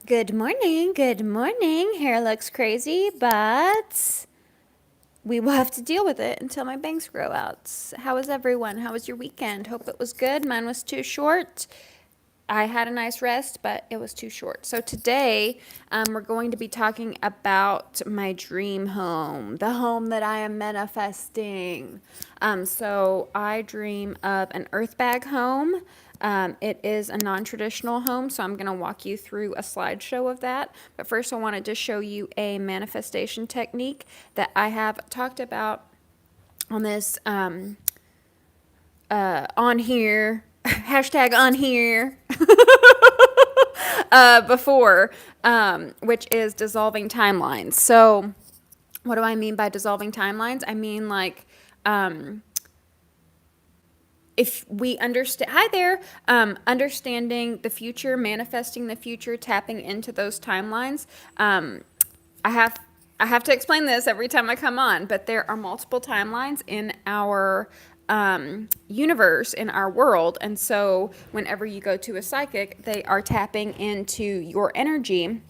Good morning. Good morning. Hair looks crazy, but we will have to deal with it until my bangs grow out. How was everyone? How was your weekend? Hope it was good. Mine was too short. I had a nice rest, but it was too short. So today, we're going to be talking about my dream home, the home that I am manifesting. So I dream of an Earthbag home. It is a non-traditional home, so I'm going to walk you through a slideshow of that. But first, I wanted to show you a manifestation technique that I have talked about on this on here hashtag on here before, which is dissolving timelines. So, what do I mean by dissolving timelines? I mean, like, if we understand, hi there, understanding the future, manifesting the future, tapping into those timelines. I have I have to explain this every time I come on, but there are multiple timelines in our universe, in our world. And so whenever you go to a psychic, they are tapping into your energy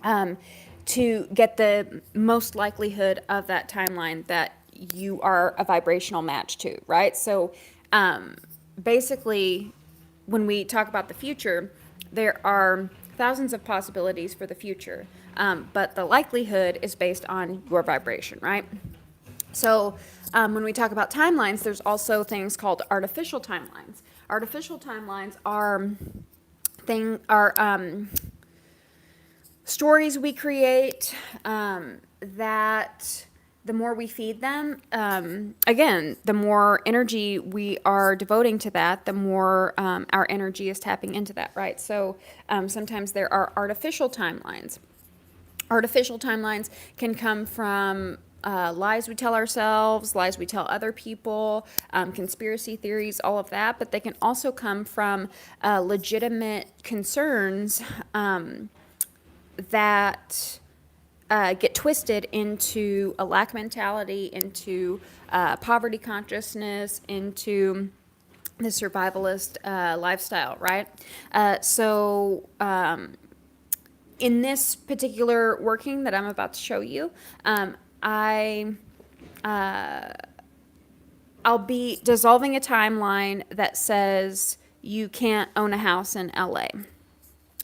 to get the most likelihood of that timeline that you are a vibrational match to, right? So basically, when we talk about the future, there are thousands of possibilities for the future, but the likelihood is based on your vibration, right? So when we talk about timelines, there's also things called artificial timelines. Artificial timelines are stories we create that the more we feed them, again, the more energy we are devoting to that, the more our energy is tapping into that, right? So sometimes there are artificial timelines. Artificial timelines can come from lies we tell ourselves, lies we tell other people, conspiracy theories, all of that. But they can also come from legitimate concerns that get twisted into a lack mentality, into poverty consciousness, into the survivalist lifestyle, right? In this particular working that I'm about to show you, I I'll be dissolving a timeline that says you can't own a house in LA.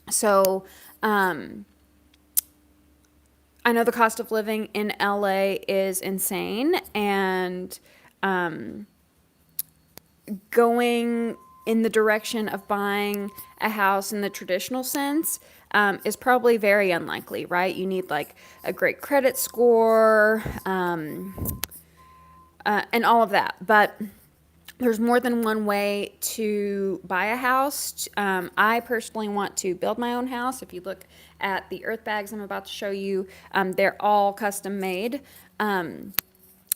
So I know the cost of living in LA is insane, and going in the direction of buying a house in the traditional sense is probably very unlikely, right? You need like a great credit score and all of that. But there's more than one way to buy a house. I personally want to build my own house. If you look at the earth bags I'm about to show you, they're all custom made.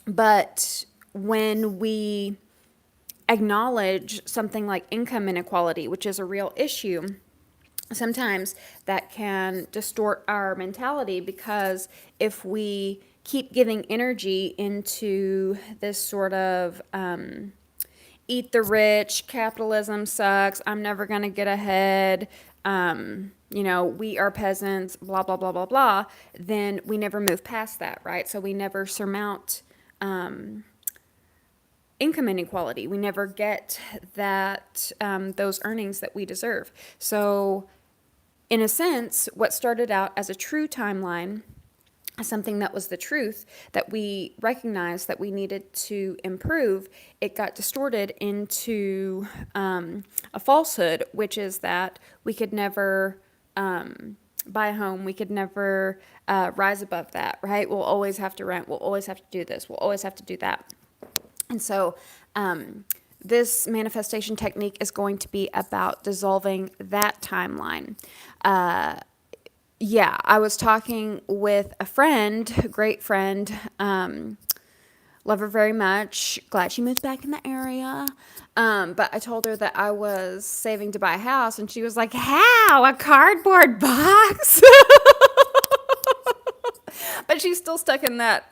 But when we acknowledge something like income inequality, which is a real issue, sometimes that can distort our mentality, because if we keep giving energy into this sort of eat the rich, capitalism sucks, I'm never going to get ahead, we are peasants, blah, blah, blah, blah, blah, then we never move past that, right? So we never surmount income inequality. We never get that those earnings that we deserve. So in a sense, what started out as a true timeline, something that was the truth that we recognized that we needed to improve, it got distorted into a falsehood, which is that we could never buy a home, we could never rise above that, right? We'll always have to rent, we'll always have to do this, we'll always have to do that. And so this manifestation technique is going to be about dissolving that timeline. I was talking with a friend, a great friend, love her very much, glad she moved back in the area. But I told her that I was saving to buy a house, and she was like, how? A cardboard box? But she's still stuck in that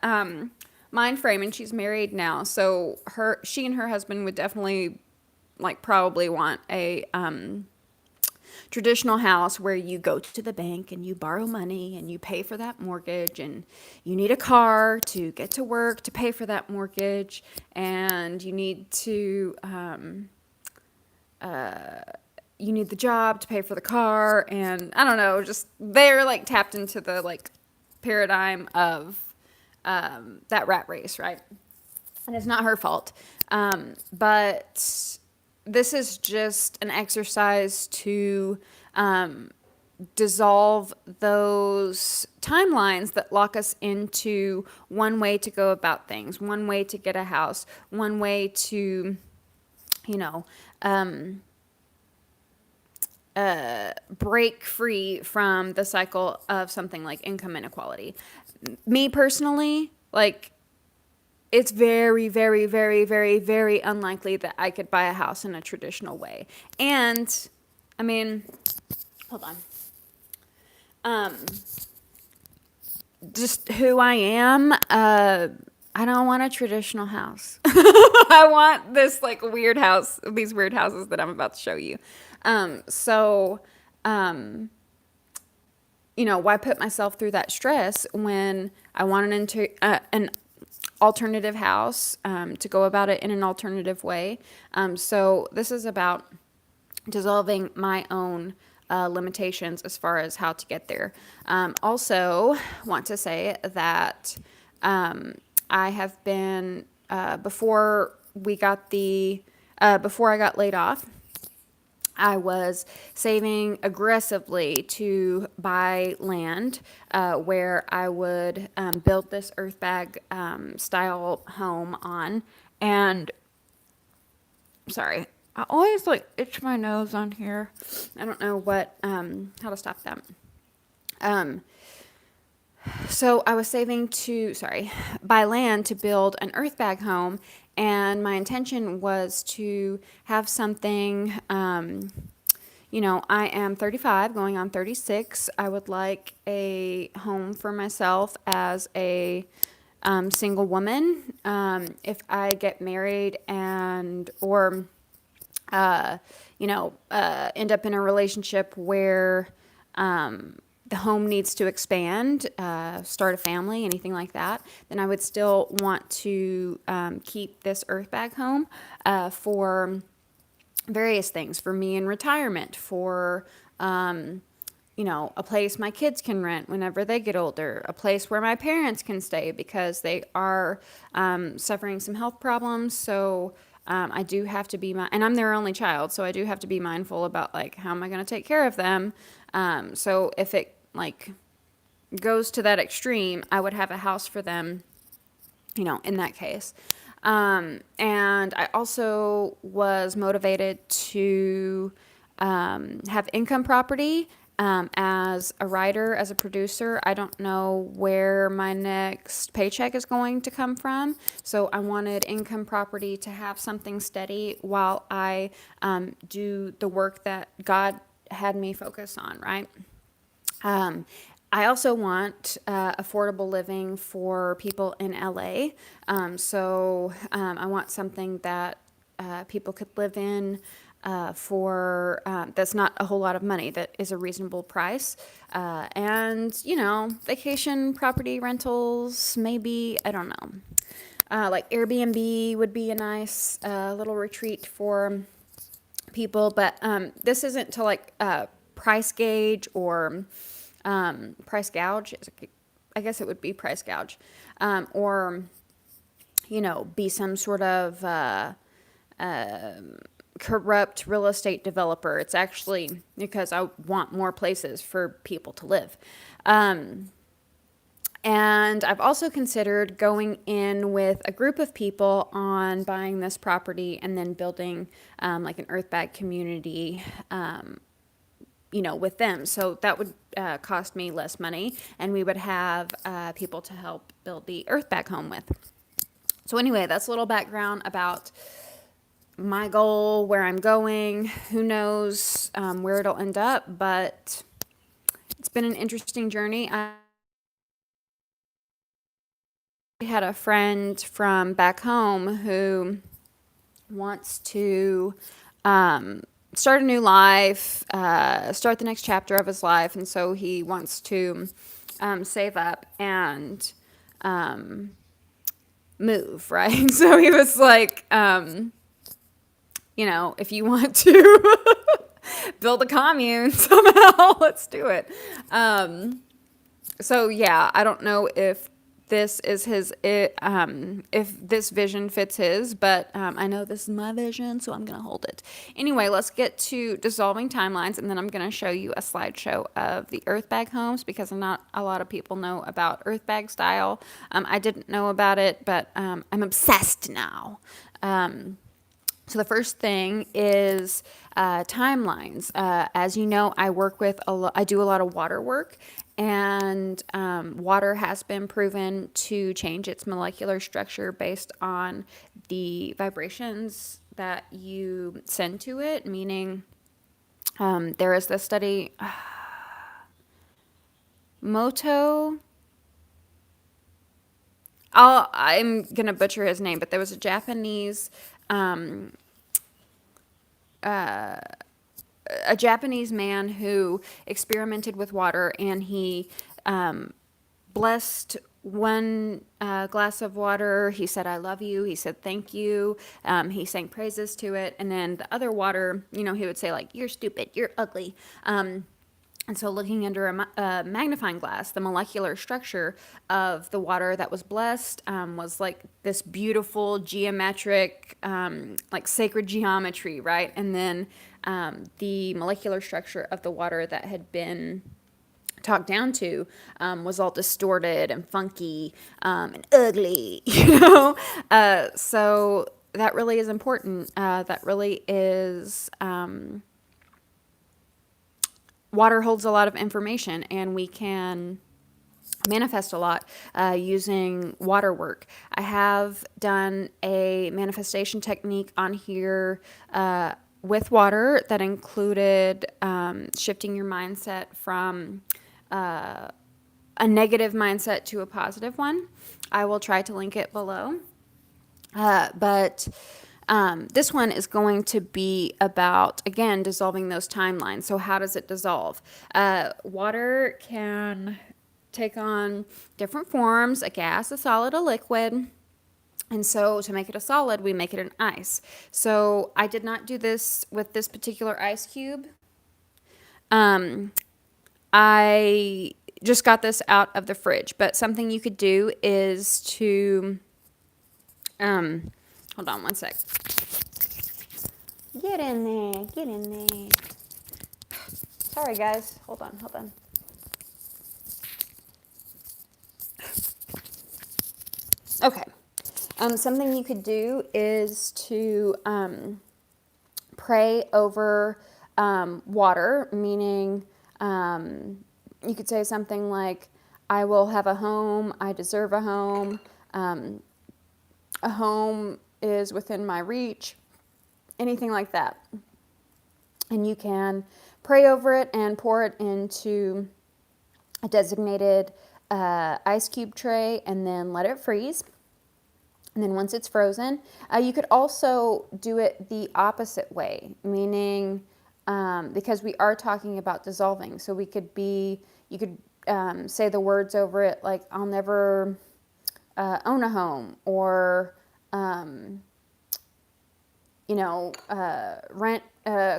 mind frame, and she's married now. So she and her husband would definitely, like, probably want a traditional house where you go to the bank and you borrow money and you pay for that mortgage, and you need a car to get to work to pay for that mortgage, and you need the job to pay for the car, and I don't know, just they're like tapped into the like paradigm of that rat race, right? And it's not her fault. But this is just an exercise to dissolve those timelines that lock us into one way to go about things, one way to get a house, one way to, you know, break free from the cycle of something like income inequality. Me personally, like, it's very, very, very, very, very unlikely that I could buy a house in a traditional way. And, I mean, hold on. Just who I am, I don't want a traditional house. I want this like weird house, these weird houses that I'm about to show you. So, why put myself through that stress when I want an alternative house, to go about it in an alternative way? So this is about dissolving my own limitations as far as how to get there. Also, want to say that I have been before I got laid off, I was saving aggressively to buy land where I would build this Earthbag style home on. And sorry, I always like itch my nose on here. I don't know how to stop that. So I was saving buy land to build an Earthbag home, and my intention was to have something, I am 35 going on 36. I would like a home for myself as a single woman. If I get married or end up in a relationship where the home needs to expand, start a family, anything like that, then I would still want to keep this Earthbag home for various things, for me in retirement, for a place my kids can rent whenever they get older, a place where my parents can stay because they are suffering some health problems. So I do have to and I'm their only child, so I do have to be mindful about like how am I going to take care of them. So if it like goes to that extreme, I would have a house for them, in that case. And I also was motivated to have income property. As a writer, as a producer, I don't know where my next paycheck is going to come from. So I wanted income property to have something steady while I do the work that God had me focus on, right? I also want affordable living for people in LA. I want something that people could live in for that's not a whole lot of money, that is a reasonable price. And, vacation property rentals, maybe, I don't know. Like Airbnb would be a nice little retreat for people. But this isn't to like price gauge or price gouge. I guess it would be price gouge. Or, be some sort of corrupt real estate developer. It's actually because I want more places for people to live. And I've also considered going in with a group of people on buying this property and then building like an Earthbag community, with them. So that would cost me less money, and we would have people to help build the Earthbag home with. So anyway, that's a little background about my goal, where I'm going. Who knows where it'll end up, but it's been an interesting journey. I had a friend from back home who wants to start a new life, start the next chapter of his life. And so he wants to save up and move, right? So he was like, if you want to build a commune somehow, let's do it. So yeah, I don't know if this is if this vision fits his, but I know this is my vision, so I'm gonna hold it. Anyway, let's get to dissolving timelines, and then I'm gonna show you a slideshow of the Earthbag homes because not a lot of people know about Earthbag style. I didn't know about it, but I'm obsessed now. So the first thing is timelines. As you know, I do a lot of water work, and water has been proven to change its molecular structure based on the vibrations that you send to it. Meaning, there is this study, Moto. I'm gonna butcher his name, but there was a Japanese a Japanese man who experimented with water, and he blessed one glass of water. He said, "I love you." He said, "Thank you." He sang praises to it. And then the other water, he would say, like, "You're stupid. You're ugly." And so looking under a magnifying glass, the molecular structure of the water that was blessed was like this beautiful geometric, like sacred geometry, right? And then the molecular structure of the water that had been talked down to was all distorted and funky and ugly, So that really is important. That really is... water holds a lot of information, and we can manifest a lot using water work. I have done a manifestation technique on here with water that included shifting your mindset from a negative mindset to a positive one. I will try to link it below. But this one is going to be about, again, dissolving those timelines. So how does it dissolve? Water can take on different forms: a gas, a solid, a liquid. And so to make it a solid, we make it an ice. So I did not do this with this particular ice cube. I just got this out of the fridge. But something you could do is to... hold on one sec. Get in there. Get in there. Sorry, guys. Hold on. Okay. Something you could do is to pray over water, meaning you could say something like, "I will have a home. I deserve a home. A home is within my reach." Anything like that. And you can pray over it and pour it into a designated ice cube tray and then let it freeze. And then once it's frozen, you could also do it the opposite way, meaning because we are talking about dissolving. So you could say the words over it like, "I'll never own a home," or rent,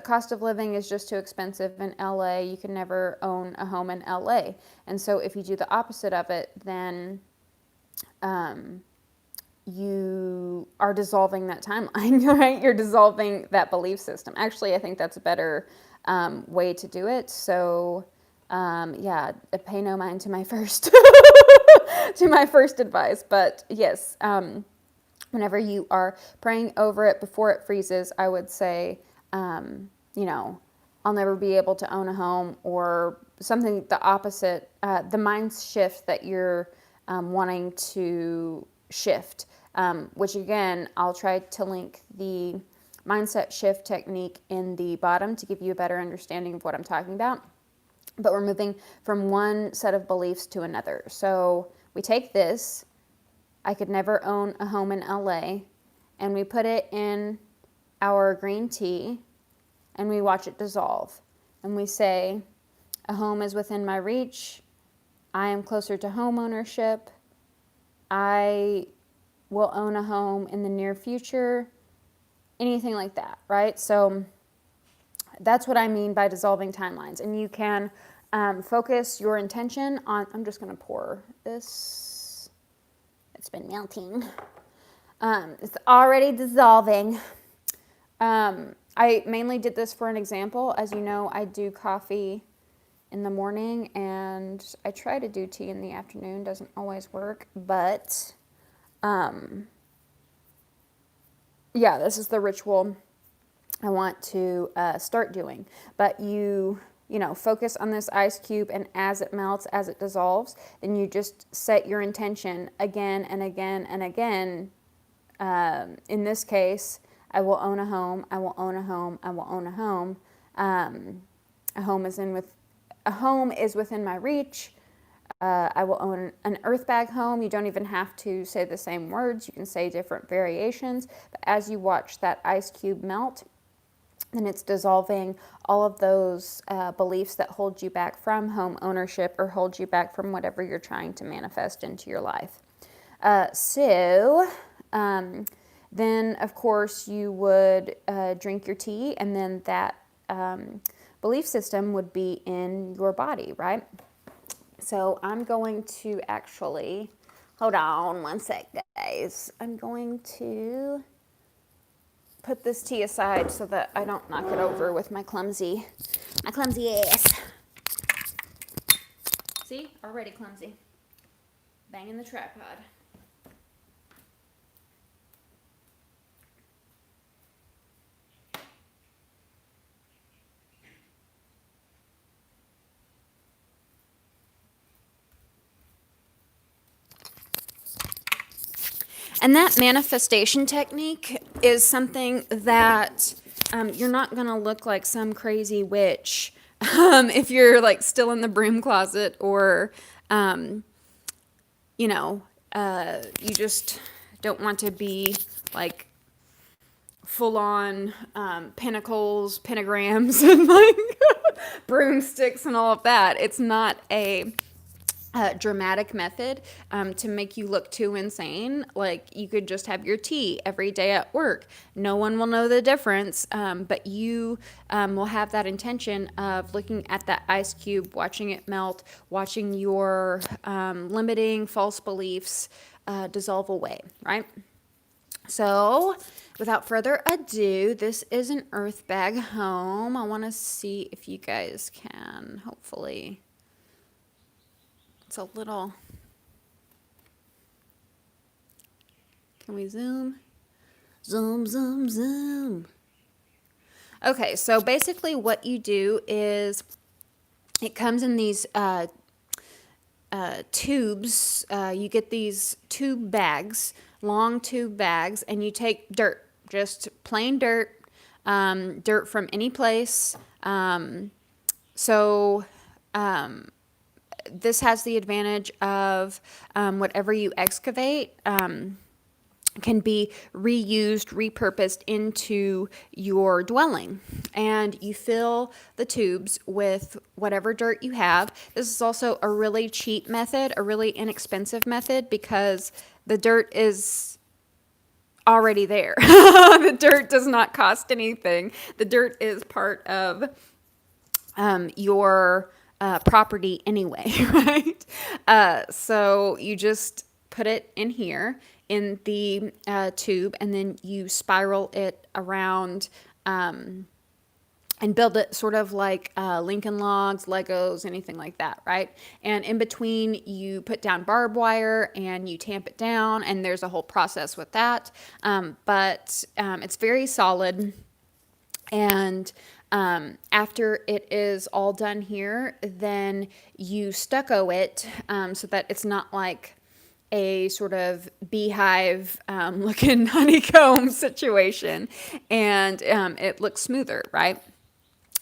cost of living is just too expensive in LA. You can never own a home in LA. And so if you do the opposite of it, then you are dissolving that timeline, right? You're dissolving that belief system. Actually, I think that's a better way to do it. So, pay no mind to my first to my first advice. But yes, whenever you are praying over it before it freezes, I would say, I'll never be able to own a home, or something the opposite, the mind shift that you're wanting to shift, which again, I'll try to link the mindset shift technique in the bottom to give you a better understanding of what I'm talking about. But we're moving from one set of beliefs to another. So we take this, "I could never own a home in LA," and we put it in our green tea, and we watch it dissolve. And we say, a home is within my reach. I am closer to home ownership. I will own a home in the near future. Anything like that, right? So that's what I mean by dissolving timelines. And you can focus your intention on, I'm just going to pour this. It's been melting. It's already dissolving. I mainly did this for an example. As you know, I do coffee in the morning and I try to do tea in the afternoon. Doesn't always work, but yeah, this is the ritual I want to start doing. But you know, focus on this ice cube, and as it melts, as it dissolves, then you just set your intention again and again and again. In this case, I will own a home. I will own a home. I will own a home. A home is within my reach. I will own an Earthbag home. You don't even have to say the same words. You can say different variations. But as you watch that ice cube melt, then it's dissolving all of those beliefs that hold you back from home ownership or hold you back from whatever you're trying to manifest into your life. Then, of course, you would drink your tea, and then that belief system would be in your body, right? So I'm going to actually, hold on one sec, guys. I'm going to put this tea aside so that I don't knock it over with my clumsy ass. See, already clumsy. Banging the tripod. And that manifestation technique is something that you're not going to look like some crazy witch if you're like still in the broom closet, or, you just don't want to be like full on pentacles, pentagrams, and like broomsticks and all of that. It's not a dramatic method to make you look too insane. Like, you could just have your tea every day at work. No one will know the difference, but you will have that intention of looking at that ice cube, watching it melt, watching your limiting false beliefs dissolve away, right? So, without further ado, this is an Earthbag home. I want to see if you guys can, hopefully. It's a little, can we zoom? Zoom, zoom, zoom. Okay, so basically what you do is it comes in these tubes. You get these tube bags, long tube bags, and you take dirt, just plain dirt, dirt from any place. This has the advantage of whatever you excavate can be reused, repurposed into your dwelling. And you fill the tubes with whatever dirt you have. This is also a really cheap method, a really inexpensive method, because the dirt is already there. The dirt does not cost anything. The dirt is part of your property anyway, right? So you just put it in here in the tube, and then you spiral it around and build it sort of like Lincoln Logs, Legos, anything like that, right? And in between, you put down barbed wire and you tamp it down, and there's a whole process with that. But it's very solid. And after it is all done here, then you stucco it so that it's not like a sort of beehive looking honeycomb situation, and it looks smoother, right?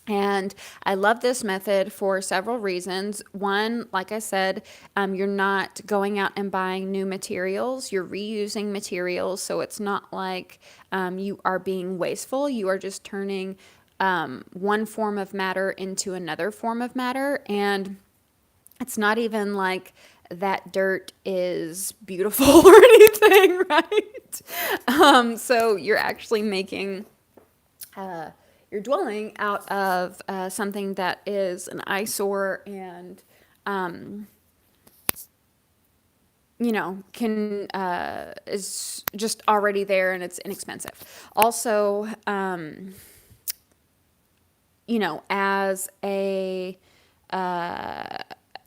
And I love this method for several reasons. One, like I said, you're not going out and buying new materials. You're reusing materials, so it's not like you are being wasteful. You are just turning one form of matter into another form of matter. And it's not even like that dirt is beautiful or anything, right? So you're actually making your dwelling out of something that is an eyesore and, can is just already there and it's inexpensive. Also, as a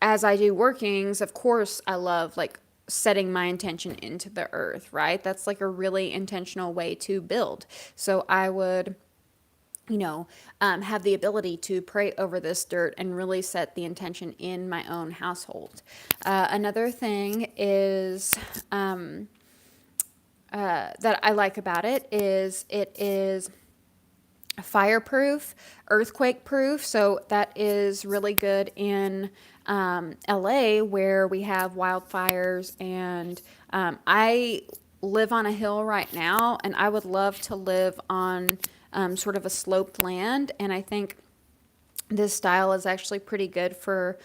as I do workings, of course, I love like setting my intention into the earth, right? That's like a really intentional way to build. So I would, have the ability to pray over this dirt and really set the intention in my own household. Another thing is that I like about it is fireproof, earthquake proof. So that is really good in LA where we have wildfires. And I live on a hill right now, and I would love to live on sort of a sloped land. And I think this style is actually pretty good for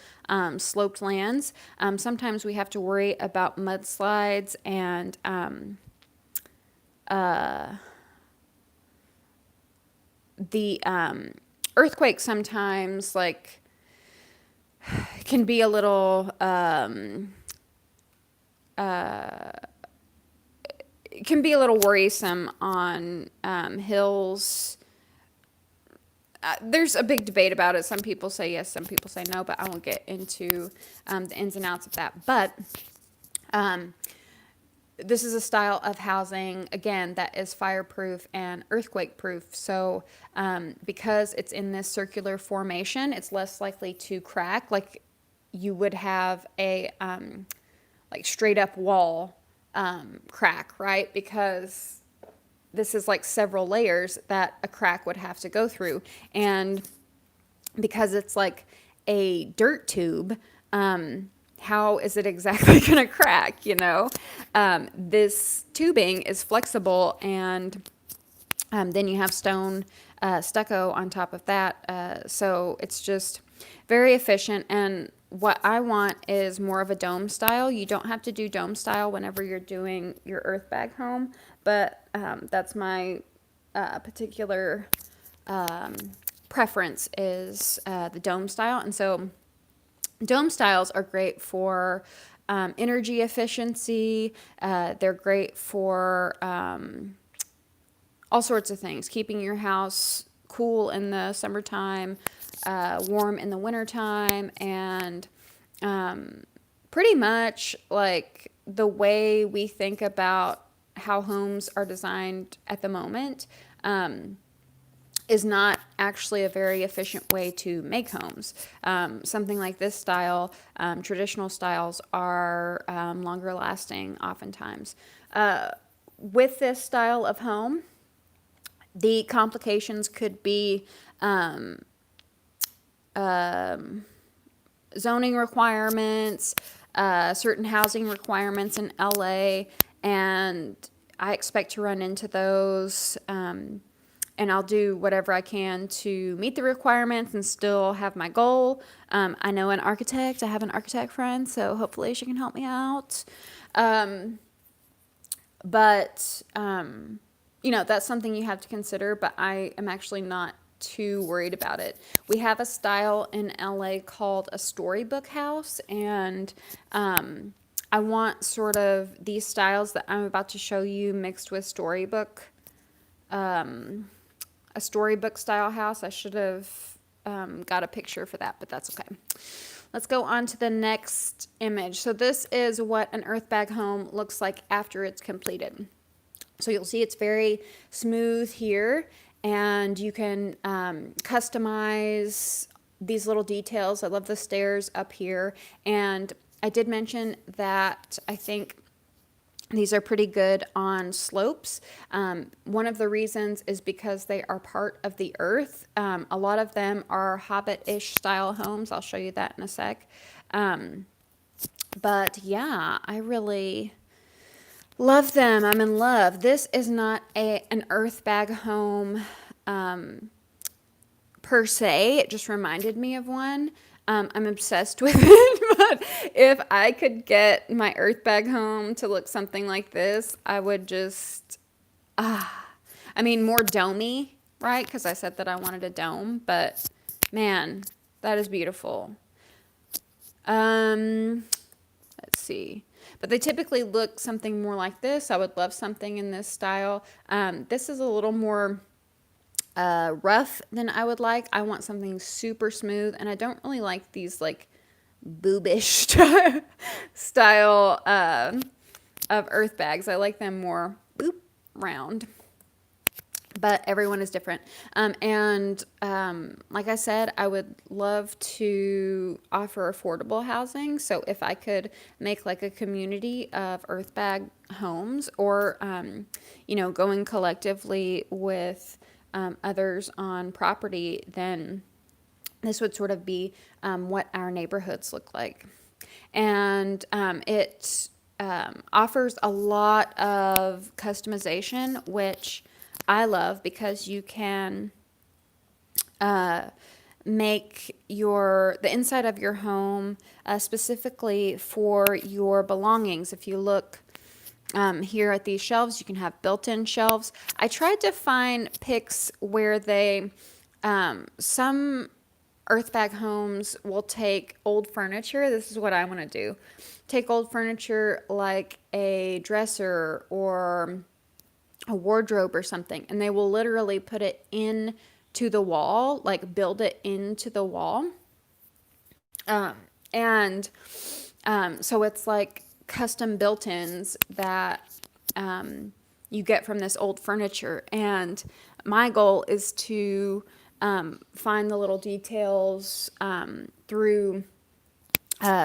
sloped lands. Sometimes we have to worry about mudslides and the earthquake sometimes like can be a little worrisome on hills. There's a big debate about it. Some people say yes, some people say no, but I won't get into the ins and outs of that. But this is a style of housing, again, that is fireproof and earthquake proof. So because it's in this circular formation, it's less likely to crack like you would have a like straight up wall crack, right? Because this is like several layers that a crack would have to go through. And because it's like a dirt tube, how is it exactly going to crack, This tubing is flexible, and then you have stone stucco on top of that. So it's just very efficient. And what I want is more of a dome style. You don't have to do dome style whenever you're doing your Earthbag home, but that's my particular preference is the dome style. And so dome styles are great for energy efficiency. They're great for all sorts of things, keeping your house cool in the summertime, warm in the wintertime, and pretty much like the way we think about how homes are designed at the moment is not actually a very efficient way to make homes. Something like this style, traditional styles are longer lasting oftentimes. With this style of home, the complications could be zoning requirements, certain housing requirements in LA, and I expect to run into those. And I'll do whatever I can to meet the requirements and still have my goal. I know an architect. I have an architect friend, so hopefully she can help me out. But that's something you have to consider, but I am actually not too worried about it. We have a style in LA called a storybook house, and I want sort of these styles that I'm about to show you mixed with a storybook style house. I should have got a picture for that, but that's okay. Let's go on to the next image. So this is what an Earthbag home looks like after it's completed. So you'll see it's very smooth here, and you can customize these little details. I love the stairs up here, and I did mention that I think these are pretty good on slopes. One of the reasons is because they are part of the earth. A lot of them are Hobbit-ish style homes. I'll show you that in a sec. But yeah, I really love them. I'm in love. This is not an Earthbag home per se. It just reminded me of one. I'm obsessed with it, but if I could get my Earthbag home to look something like this, I would just, I mean, more domey, right? Because I said that I wanted a dome, but man, that is beautiful. Um, let's see. But they typically look something more like this. I would love something in this style. This is a little more rough than I would like. I want something super smooth, and I don't really like these like boobish style of earth bags. I like them more boop round. But everyone is different. Like I said, I would love to offer affordable housing. So if I could make like a community of Earthbag homes or, going collectively with others on property, then this would sort of be what our neighborhoods look like. And it offers a lot of customization, which I love because you can make the inside of your home specifically for your belongings. If you look here at these shelves, you can have built-in shelves. I tried to find pics where some Earthbag homes will take old furniture. This is what I want to do. Take old furniture like a dresser or a wardrobe or something, and they will literally put it in to the wall, like build it into the wall. And So it's like custom built-ins that you get from this old furniture. And my goal is to find the little details through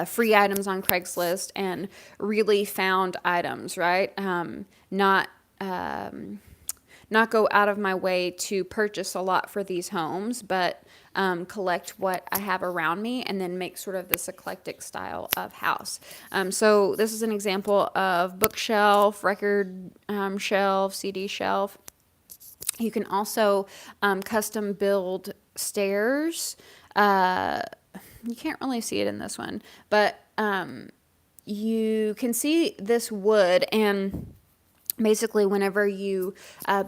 free items on Craigslist and really found items, right? Not go out of my way to purchase a lot for these homes, but collect what I have around me and then make sort of this eclectic style of house. So this is an example of bookshelf, record shelf, CD shelf. You can also custom build stairs. You can't really see it in this one, but you can see this wood. And basically, whenever you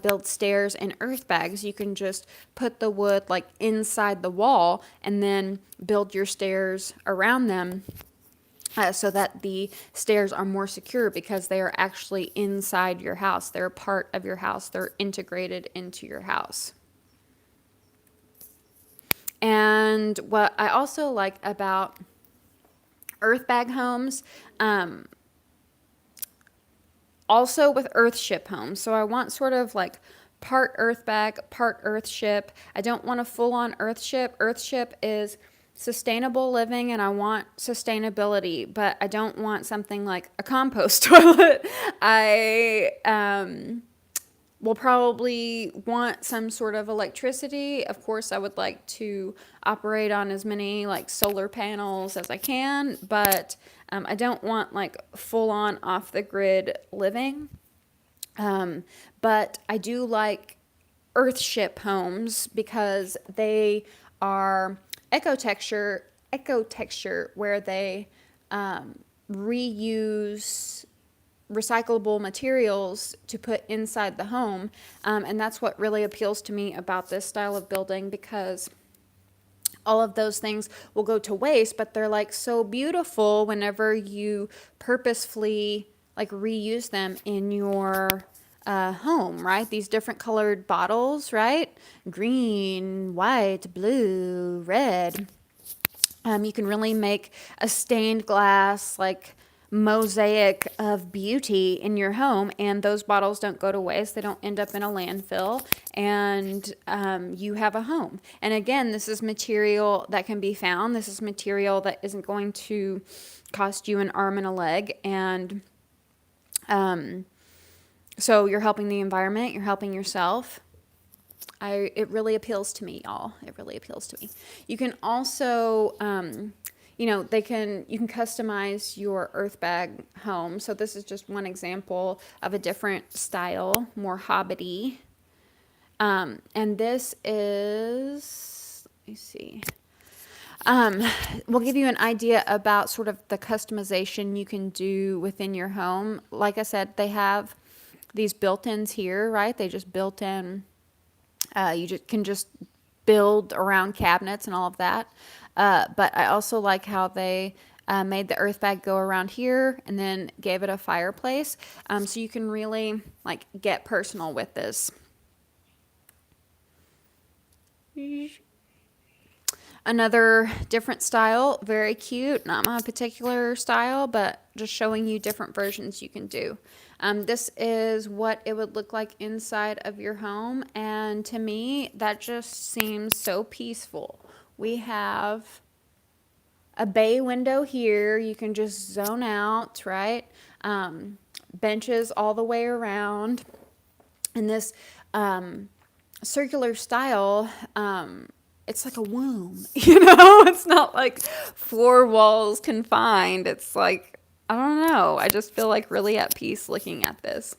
build stairs in earth bags, you can just put the wood like inside the wall and then build your stairs around them so that the stairs are more secure because they are actually inside your house. They're part of your house. They're integrated into your house. And what I also like about Earthbag homes, also with Earthship homes. So I want sort of like part Earthbag, part Earthship. I don't want a full-on Earthship. Earthship is sustainable living, and I want sustainability, but I don't want something like a compost toilet. I will probably want some sort of electricity. Of course, I would like to operate on as many like solar panels as I can, but I don't want like full on off the grid living. But I do like Earthship homes because they are ecotexture where they reuse recyclable materials to put inside the home. And that's what really appeals to me about this style of building, because all of those things will go to waste, but they're like so beautiful whenever you purposefully like reuse them in your home, right? These different colored bottles, right? Green, white, blue, red. You can really make a stained glass like mosaic of beauty in your home, and those bottles don't go to waste. They don't end up in a landfill, and you have a home. And again, this is material that can be found. This is material that isn't going to cost you an arm and a leg. And so you're helping the environment, you're helping yourself. It really appeals to me, y'all. It really appeals to me. You can also, you can customize your Earthbag home. So this is just one example of a different style, more hobbity. And this is, me see. We'll give you an idea about sort of the customization you can do within your home. Like I said, they have these built-ins here, right? They just built in. You can just build around cabinets and all of that. But I also like how they made the Earthbag go around here and then gave it a fireplace. So you can really like get personal with this. Another different style, very cute, not my particular style, but just showing you different versions you can do. This is what it would look like inside of your home, and to me, that just seems so peaceful. We have a bay window here. You can just zone out, right? Benches all the way around. And this circular style, it's like a womb, you know? It's not like four walls confined. It's like, I don't know. I just feel like really at peace looking at this.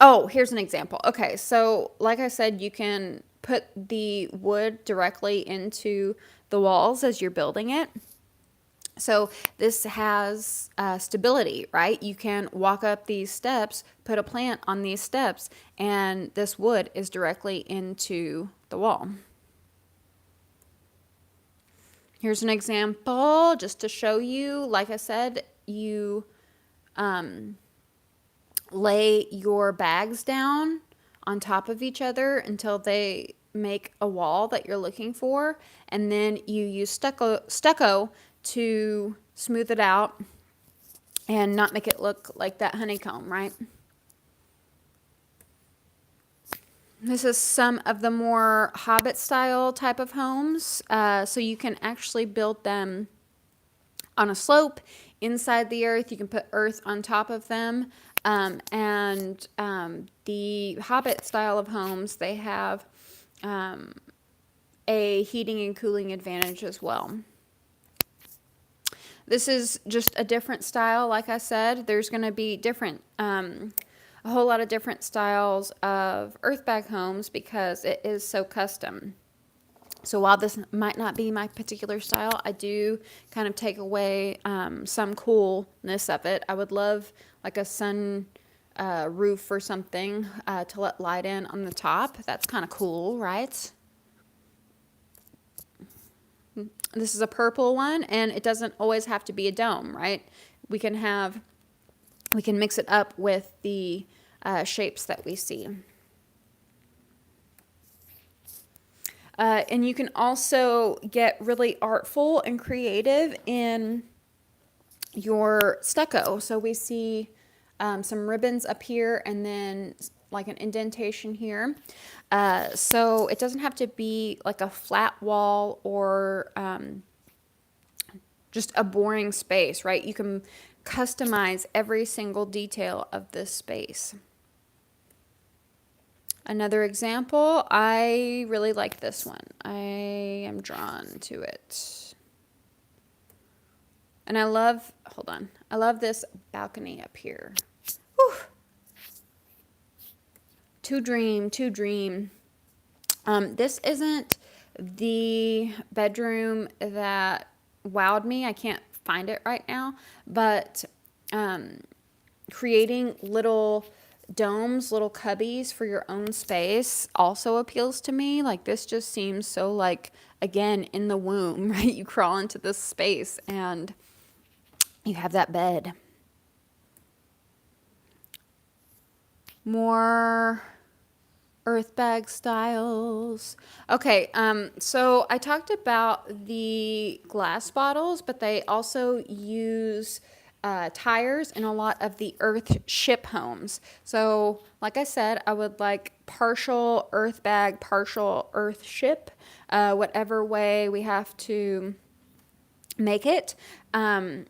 Oh, here's an example. Okay, so like I said, you can put the wood directly into the walls as you're building it. So this has stability, right? You can walk up these steps, put a plant on these steps, and this wood is directly into the wall. Here's an example just to show you. Like I said, you lay your bags down on top of each other until they make a wall that you're looking for, and then you use stucco to smooth it out and not make it look like that honeycomb, right? This is some of the more Hobbit style type of homes. So you can actually build them on a slope inside the earth. You can put earth on top of them. The Hobbit style of homes, they have a heating and cooling advantage as well. This is just a different style. Like I said, there's going to be different, a whole lot of different styles of Earthbag homes because it is so custom. So while this might not be my particular style, I do kind of take away some coolness of it. I would love like a sun roof or something to let light in on the top. That's kind of cool, right? This is a purple one, and it doesn't always have to be a dome, right? We can mix it up with the shapes that we see. And you can also get really artful and creative in your stucco. So we see some ribbons up here and then like an indentation here. So it doesn't have to be like a flat wall or just a boring space, right? You can customize every single detail of this space. Another example, I really like this one. I am drawn to it. And I love this balcony up here. Whew. To dream. This isn't the bedroom that wowed me. I can't find it right now, but creating little domes, little cubbies for your own space also appeals to me. Like this just seems so like, again, in the womb, right? You crawl into this space and you have that bed. More Earthbag styles. Okay, so I talked about the glass bottles, but they also use tires in a lot of the earth ship homes. So like I said, I would like partial Earthbag, partial earth ship, whatever way we have to make it. And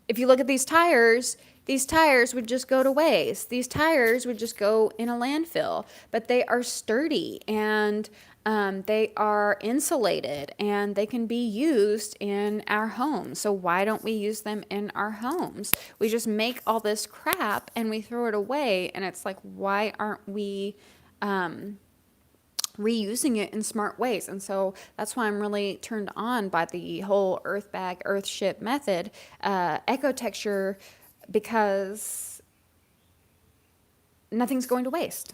if you look at these tires would just go to waste. These tires would just go in a landfill, but they are sturdy and they are insulated and they can be used in our homes. So why don't we use them in our homes? We just make all this crap and we throw it away, and it's like, why aren't we reusing it in smart ways. And so that's why I'm really turned on by the whole Earthbag, Earthship method, eco texture, because nothing's going to waste.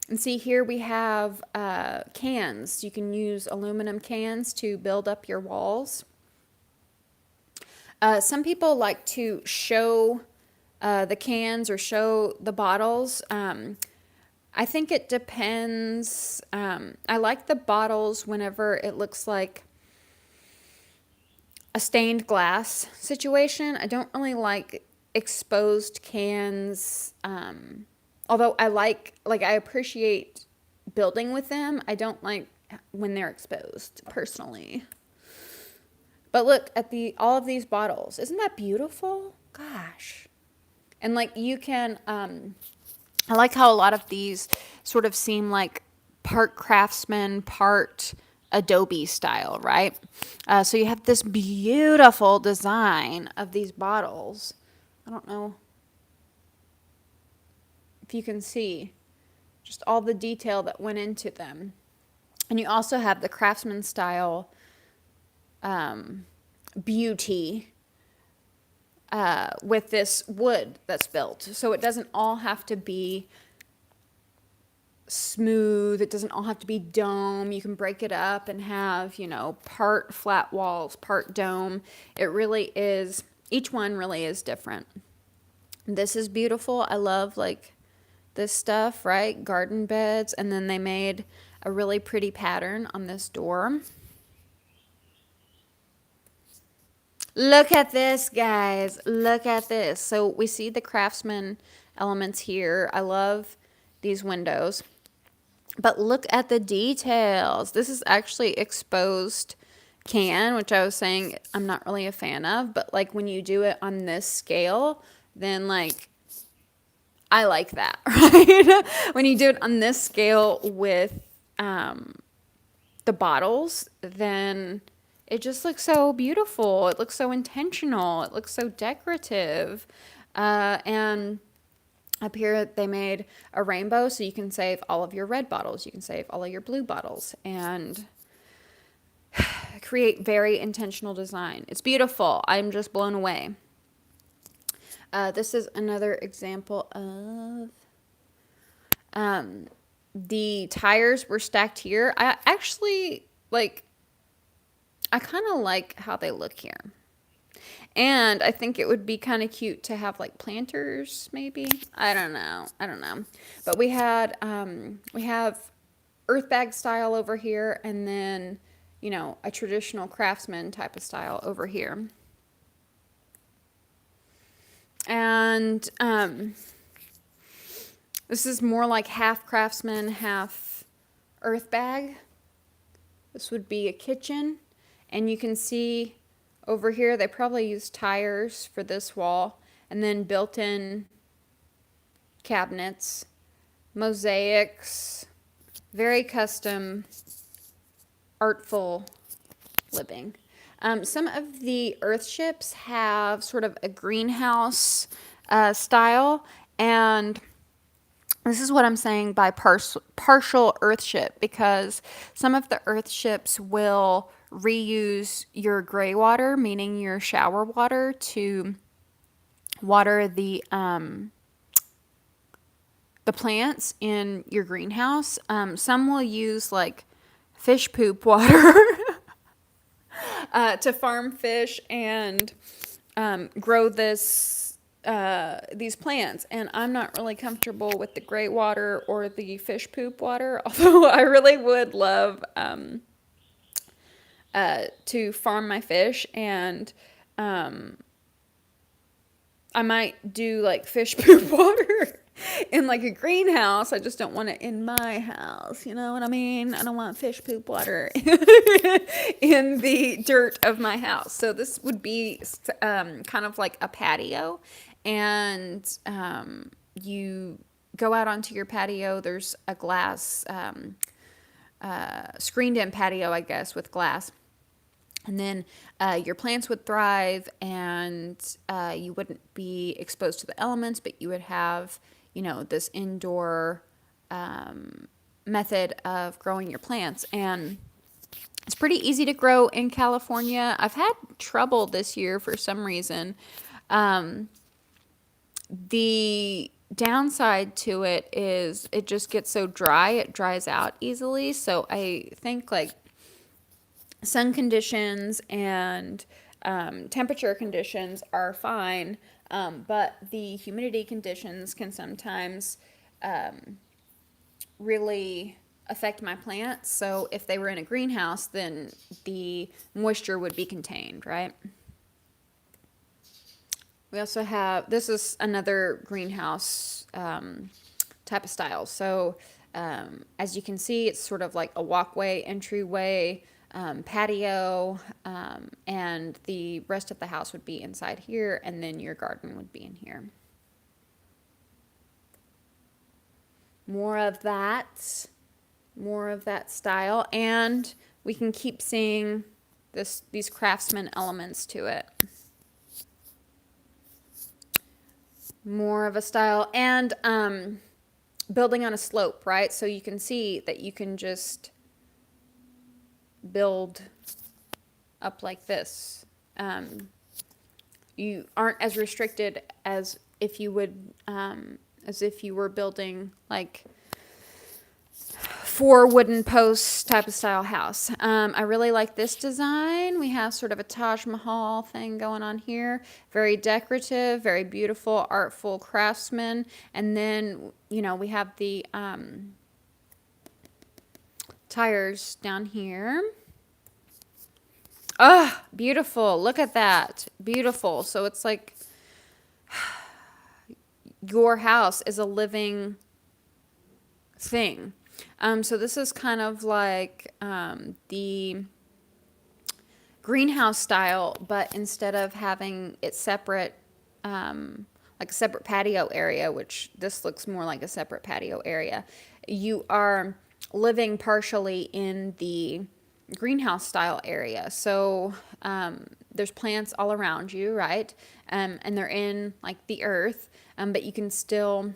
And see, here we have cans. You can use aluminum cans to build up your walls. Some people like to show the cans or show the bottles. I think it depends. I like the bottles whenever it looks like a stained glass situation. I don't really like exposed cans. Although I I appreciate building with them. I don't like when they're exposed personally. But look at all of these bottles. Isn't that beautiful? Gosh. And like you can, I like how a lot of these sort of seem like part craftsman, part Adobe style, right? So you have this beautiful design of these bottles. I don't know if you can see just all the detail that went into them. And you also have the craftsman style beauty with this wood that's built. So it doesn't all have to be smooth. It doesn't all have to be dome. You can break it up and have, part flat walls, part dome. It really is, each one really is different. This is beautiful. I love like this stuff, right? Garden beds. And then they made a really pretty pattern on this door. Look at this, guys. Look at this. So we see the craftsman elements here. I love these windows. But look at the details. This is actually exposed can, which I was saying I'm not really a fan of. But like when you do it on this scale, then like I like that, right? When you do it on this scale with the bottles, then it just looks so beautiful. It looks so intentional. It looks so decorative. And up here they made a rainbow, so you can save all of your red bottles. You can save all of your blue bottles and create very intentional design. It's beautiful. I'm just blown away. This is another example of the tires were stacked here. I actually I kind of like how they look here. And I think it would be kind of cute to have like planters, maybe. I don't know. But we have Earthbag style over here, and then, a traditional craftsman type of style over here. And this is more like half craftsman, half Earthbag. This would be a kitchen. And you can see over here, they probably used tires for this wall, and then built-in cabinets, mosaics, very custom, artful living. Some of the Earthships have sort of a greenhouse style, and this is what I'm saying by partial Earthship, because some of the Earthships will reuse your gray water, meaning your shower water, to water the plants in your greenhouse. Some will use like fish poop water to farm fish and grow these plants. And I'm not really comfortable with the gray water or the fish poop water, although I really would love to farm my fish, and I might do like fish poop water in like a greenhouse. I just don't want it in my house. You know what I mean? I don't want fish poop water in the dirt of my house. So this would be kind of like a patio, and you go out onto your patio. There's a glass screened in patio, I guess, with glass. And then your plants would thrive, and you wouldn't be exposed to the elements, but you would have, this indoor method of growing your plants. And it's pretty easy to grow in California. I've had trouble this year for some reason. The downside to it is it just gets so dry, it dries out easily. So I think like sun conditions and temperature conditions are fine, but the humidity conditions can sometimes really affect my plants. So if they were in a greenhouse, then the moisture would be contained, right? We also have, this is another greenhouse type of style. So as you can see, it's sort of like a walkway, entryway, patio, and the rest of the house would be inside here, and then your garden would be in here. More of that style, and we can keep seeing these craftsman elements to it. More of a style, and building on a slope, right? So you can see that you can just build up like this. You aren't as restricted as if you would, as if you were building like 4 wooden posts type of style house. I really like this design. We have sort of a Taj Mahal thing going on here. Very decorative, very beautiful, artful craftsman. And then, you know, we have the tires down here. Ah, beautiful. Look at that. Beautiful. So it's like your house is a living thing. So this is kind of like the greenhouse style, but instead of having it separate, like a separate patio area, which this looks more like a separate patio area, you are living partially in the greenhouse style area. So there's plants all around you, right? And they're in like the earth, but you can still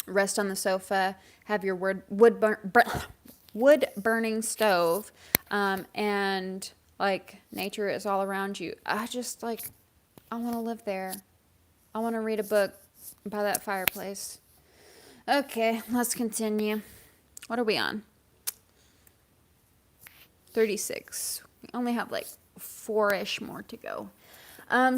rest on the sofa, have your wood burning stove, and like nature is all around you. I want to live there. I want to read a book by that fireplace. Okay, let's continue. What are we on? 36. We only have like 4-ish more to go.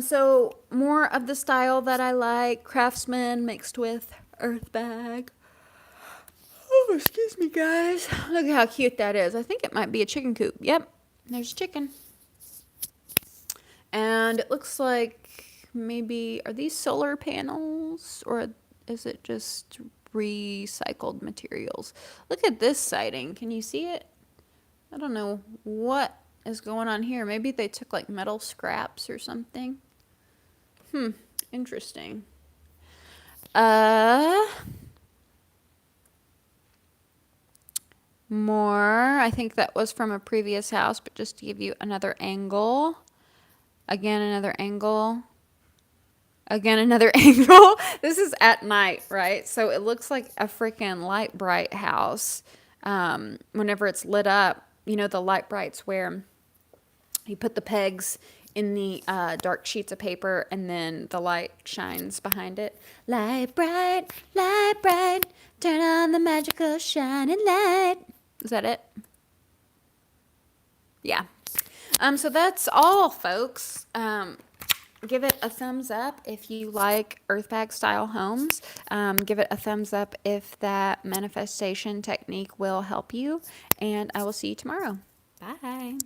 So more of the style that I like, craftsman mixed with Earthbag. Oh, excuse me, guys. Look how cute that is. I think it might be a chicken coop. Yep, there's chicken. And it looks like maybe, are these solar panels or is it just recycled materials? Look at this siding. Can you see it? I don't know what is going on here. Maybe they took like metal scraps or something. Interesting. More. I think that was from a previous house, but just to give you another angle. Again, another angle. Again, another angle. This is at night, right? So it looks like a freaking light bright house. Whenever it's lit up, you know, the light brights where you put the pegs in the dark sheets of paper and then the light shines behind it. Light bright, turn on the magical shining light. Is that it? Yeah. So that's all, folks. Give it a thumbs up if you like Earthbag style homes. Give it a thumbs up if that manifestation technique will help you. And I will see you tomorrow. Bye.